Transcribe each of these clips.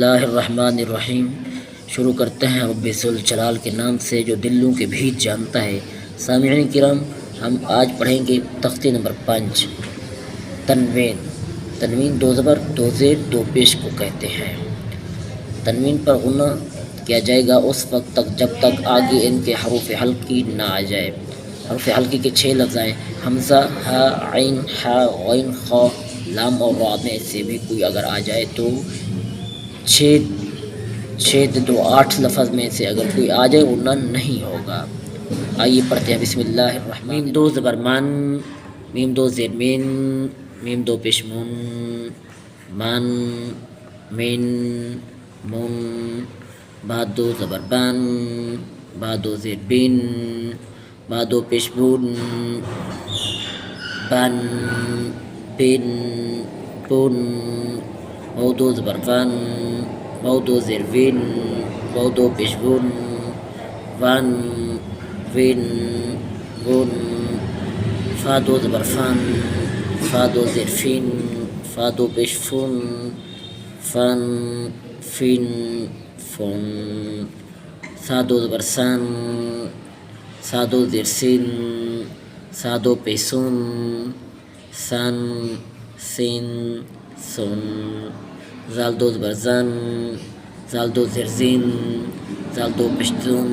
बिस्मिल्लाहिर्रहमानिर्रहीम। शुरू करते हैं रब्बिल जलाल के नाम से जो दिलों के भीत जानता है। सामिईन किराम, हम आज पढ़ेंगे तख्ती नंबर 5 तनवीन। तनवीन दो ज़बर दो ज़ेर दो पेश को कहते हैं। तनवीन पर गुना किया जाएगा उस वक्त तक जब तक आगे इनके हरूफ हल्की ना आ जाए। हरूफ हल्की के 6 लफ्ज़ आए, हमज़ा, हा, ऐन, हा, गैन, खा, लाम और रा में से भी कोई अगर आ जाए तो 6 दो 8 लफ्ज़ में से अगर कोई आ जाए गुना नहीं होगा। आइए पढ़ते हैं बिस्मिल्लाहिर्रहमान। मीम दो ज़बर मान, मीम दो ज़ेर मिन, मीम दो पेश मुन, मान, मिन, मुन, बा दो ज़बर बान, बा दो ज़ेर बिन, बा दो पेश बुन, बन, बिन, बुन, वाव दो ज़बर वन, वाव दो ज़ेर विन, वाव दो पेश बुन, वन, विन, बुन, फा दो ज़बर फन, फा दो ज़ेर फिन, फा दो पेश फुन, फन, फिन, फुन, सा दो ज़बर सन, सा दो ज़ेर सिन, सा दो पेश सुन, सन, सिन, सुन, ज़ाल दो ज़बर ज़न, ज़ाल दो ज़ेर ज़िन, ज़ाल दो पेश ज़ुन,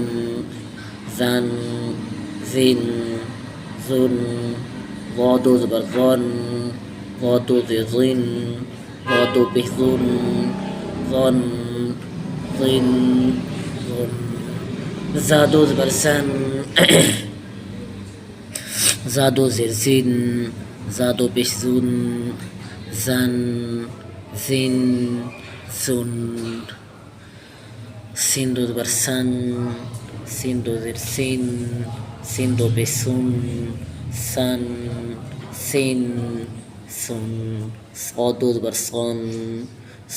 ज़न, ज़िन, ज़ुन, ज़ा दो ज़बर ज़न, ज़ा दो ज़ेर ज़िन, ज़ा दो पेश ज़ुन, ज़न, ज़िन, ज़ुन, ज़ा दो ज़बर ज़न, ज़ा दो ज़ेर ज़िन, ज़ा दो पेश ज़ुन, ज़न, ज़िन, ज़ुन, सीन दो ज़बर सन, सीन दो ज़ेर सिन, सीन दो पेश सुन, सन, सिन, सुन, सॉद दो ज़बर सन,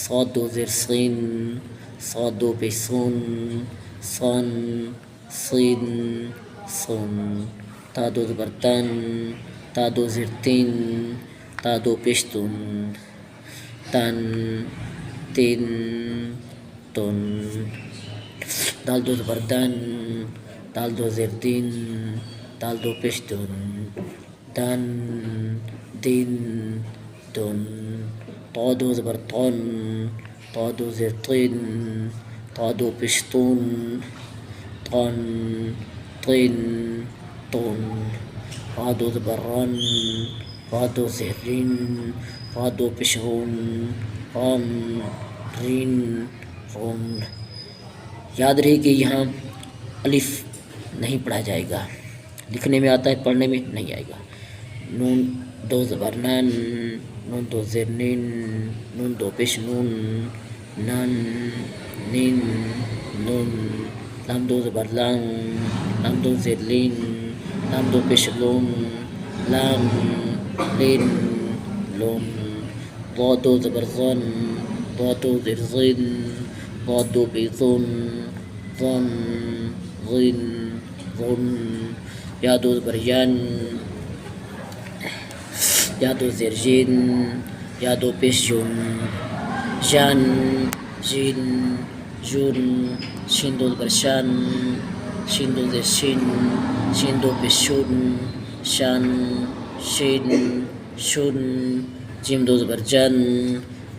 सॉद दो ज़ेर सिन, सॉद दो पेश सुन, सन, सिन, सुन, ता दो ज़बर तन, ता दो ज़ेर तिन, ता दो पेश तुन, तन, तिन, तुन, दाल दो ज़बर दन, दाल दो ज़ेर दिन, दाल दो पेश दुन, दन, दिन, दुन, तौ दो ज़बर तौन, तौ दो ज़ेर तिन, तौ दो पेश तुन, तौन, तिन, तुन, रा दो ज़बर रन, रा दो ज़ेर रिन, रा दो पेश रुन, रन, रिन, रुन। याद रहे कि यहाँ अलिफ नहीं पढ़ा जाएगा, लिखने में आता है, पढ़ने में नहीं आएगा। नून दो ज़बर नन, नून दो ज़ेर निन, नून दो पेश नून, नन, निन, नून, लाम दो ज़बर लं, लाम दो ज़ेर लिन, लाम दो पेश लून, लन, लिन, लून, ज़ा दो ज़बर ज़न, ज़ा दो ज़ेर ज़िन, ज़ा दो पेश ज़ुन, ज़न, ज़िन, ज़ुन, या दो ज़बर यन, या दो ज़ेर जिन, या दो पेश जुन, जन, जिन, जुन, शिन दो ज़बर शन, शिन दो ज़ेर शिन, शिन दो पेश शुन, शन, शिन, शुन, जिम दो ज़बर जन,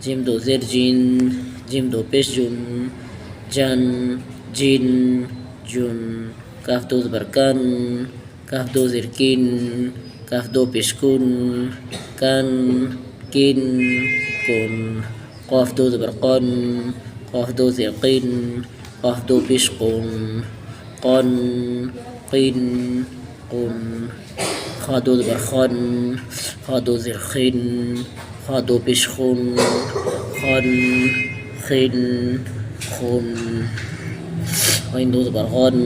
जिम दो ज़ेर जिन, जिम दो पेश जुन, जन, जिन, जुन, काफ दो ज़बर कन, काफ दो ज़ेर किन, काफ दो पेश कुन, कन, किन, कुन, क़ाफ दो ज़बर क़न, क़ाफ दो ज़ेर क़िन, क़ाफ दो पेश क़ुन, क़न, क़िन, क़ुन, ख़ा दो ज़बर ख़न, ख़ा दो ज़ेर ख़िन, ख़ा दो पेश ख़ुन, ख़न, ख़िन, ख़ुन, ग़ैन दो ज़बर ग़न,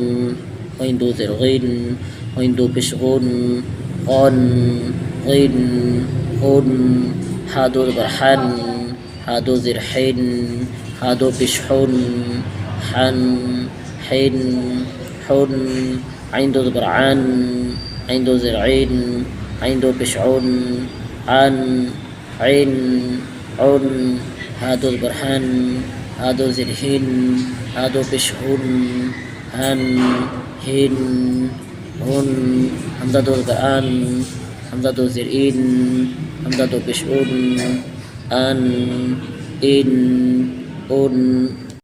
ग़ैन दो ज़ेर ग़िन, ग़ैन दो पेश ग़ुन, ग़न, ग़िन, ग़ुन, हा दो ज़बर हन, हा दो ज़ेर हिन, हा दो पेश हुन, हन, हिन, हुन, ऐन दो ज़बर अन, ऐन दो ज़ेर ऐन, ऐन दो पेश उन, अन, ऐन, उन, हा दो ज़बर हन, হাদোজের হিন, হাদো পেশ হুন, হান, হিন, হুন, হামজা দোজের আন, হামজা দোজের ইন, হামজা দো পেশ উন, আন, ইন, উন,